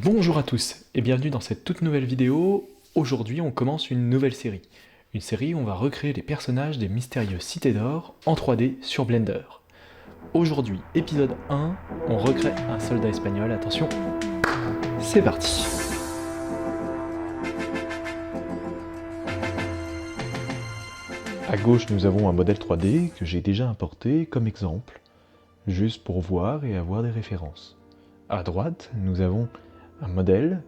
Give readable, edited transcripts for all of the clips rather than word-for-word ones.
Bonjour à tous et bienvenue dans cette toute nouvelle vidéo. Aujourd'hui on commence une nouvelle série. Une série où on va recréer les personnages des mystérieuses cités d'or en 3D sur Blender. Aujourd'hui, épisode 1, on recrée un soldat espagnol. Attention, c'est parti. À gauche nous avons un modèle 3D que j'ai déjà importé comme exemple, juste pour voir et avoir des références. À droite, nous avons un modèle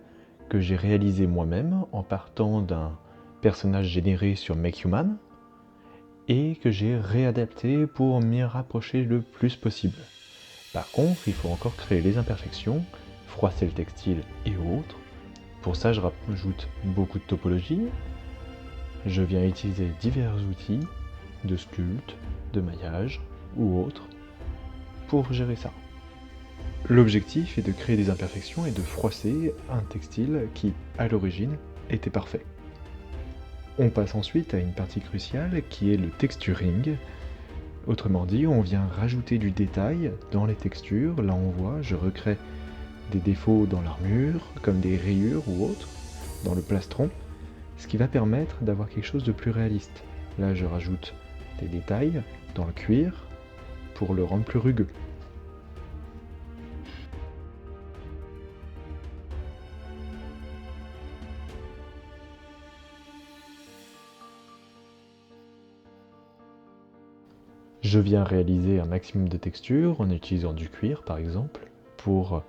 que j'ai réalisé moi-même en partant d'un personnage généré sur Make Human et que j'ai réadapté pour m'y rapprocher le plus possible. Par contre, il faut encore créer les imperfections, froisser le textile et autres. Pour ça, je rajoute beaucoup de topologie. Je viens utiliser divers outils de sculpte, de maillage ou autres pour gérer ça. L'objectif est de créer des imperfections et de froisser un textile qui, à l'origine, était parfait. On passe ensuite à une partie cruciale qui est le texturing. Autrement dit, on vient rajouter du détail dans les textures. Là on voit, je recrée des défauts dans l'armure, comme des rayures ou autres, dans le plastron, ce qui va permettre d'avoir quelque chose de plus réaliste. Là je rajoute des détails dans le cuir pour le rendre plus rugueux. Je viens réaliser un maximum de textures en utilisant du cuir par exemple pour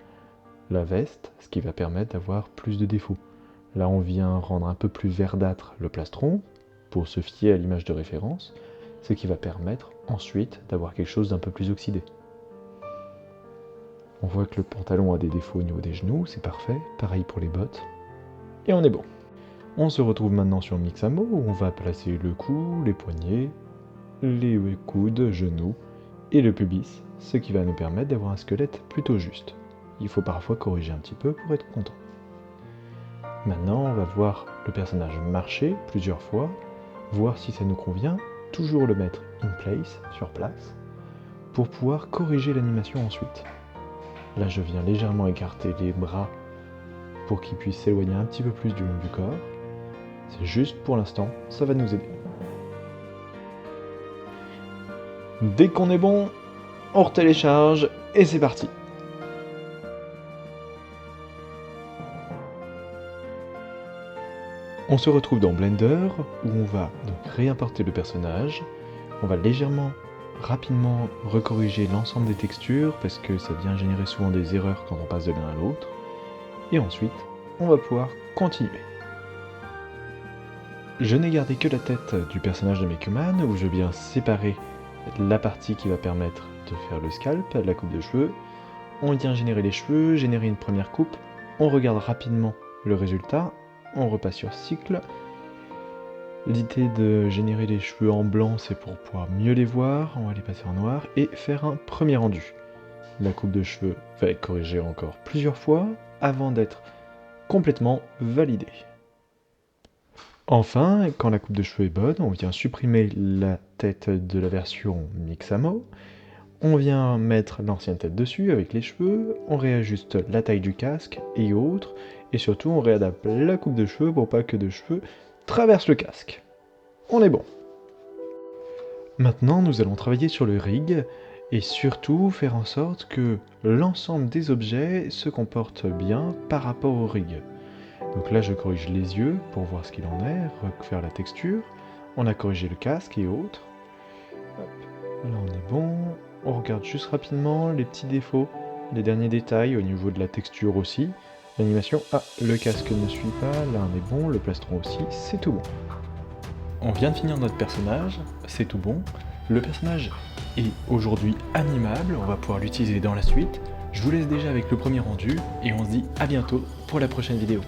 la veste, ce qui va permettre d'avoir plus de défauts. Là on vient rendre un peu plus verdâtre le plastron pour se fier à l'image de référence, ce qui va permettre ensuite d'avoir quelque chose d'un peu plus oxydé. On voit que le pantalon a des défauts au niveau des genoux, c'est parfait, pareil pour les bottes, et on est bon. On se retrouve maintenant sur Mixamo où on va placer le cou, les poignets, les coudes, genoux et le pubis, ce qui va nous permettre d'avoir un squelette plutôt juste. Il faut parfois corriger un petit peu pour être content. Maintenant, on va voir le personnage marcher plusieurs fois, voir si ça nous convient, toujours le mettre in place, sur place, pour pouvoir corriger l'animation ensuite. Là, je viens légèrement écarter les bras pour qu'ils puissent s'éloigner un petit peu plus du long du corps. C'est juste pour l'instant, ça va nous aider. Dès qu'on est bon, on retélécharge et c'est parti. On se retrouve dans Blender où on va donc réimporter le personnage. On va légèrement, rapidement recorriger l'ensemble des textures parce que ça vient générer souvent des erreurs quand on passe de l'un à l'autre. Et ensuite, on va pouvoir continuer. Je n'ai gardé que la tête du personnage de Make Human où je viens séparer la partie qui va permettre de faire le scalp, la coupe de cheveux. On vient générer les cheveux, générer une première coupe, on regarde rapidement le résultat, on repasse sur cycle. L'idée de générer les cheveux en blanc, c'est pour pouvoir mieux les voir, on va les passer en noir et faire un premier rendu. La coupe de cheveux va être corrigée encore plusieurs fois avant d'être complètement validée. Enfin, quand la coupe de cheveux est bonne, on vient supprimer la tête de la version Mixamo, on vient mettre l'ancienne tête dessus avec les cheveux, on réajuste la taille du casque et autres, et surtout on réadapte la coupe de cheveux pour pas que de cheveux traversent le casque. On est bon. Maintenant, nous allons travailler sur le rig, et surtout faire en sorte que l'ensemble des objets se comportent bien par rapport au rig. Donc là je corrige les yeux pour voir ce qu'il en est, refaire la texture. On a corrigé le casque et autres. Hop. Là on est bon. On regarde juste rapidement les petits défauts, les derniers détails au niveau de la texture aussi. L'animation, le casque ne suit pas, là on est bon, le plastron aussi, c'est tout bon. On vient de finir notre personnage, c'est tout bon. Le personnage est aujourd'hui animable, on va pouvoir l'utiliser dans la suite. Je vous laisse déjà avec le premier rendu et on se dit à bientôt pour la prochaine vidéo.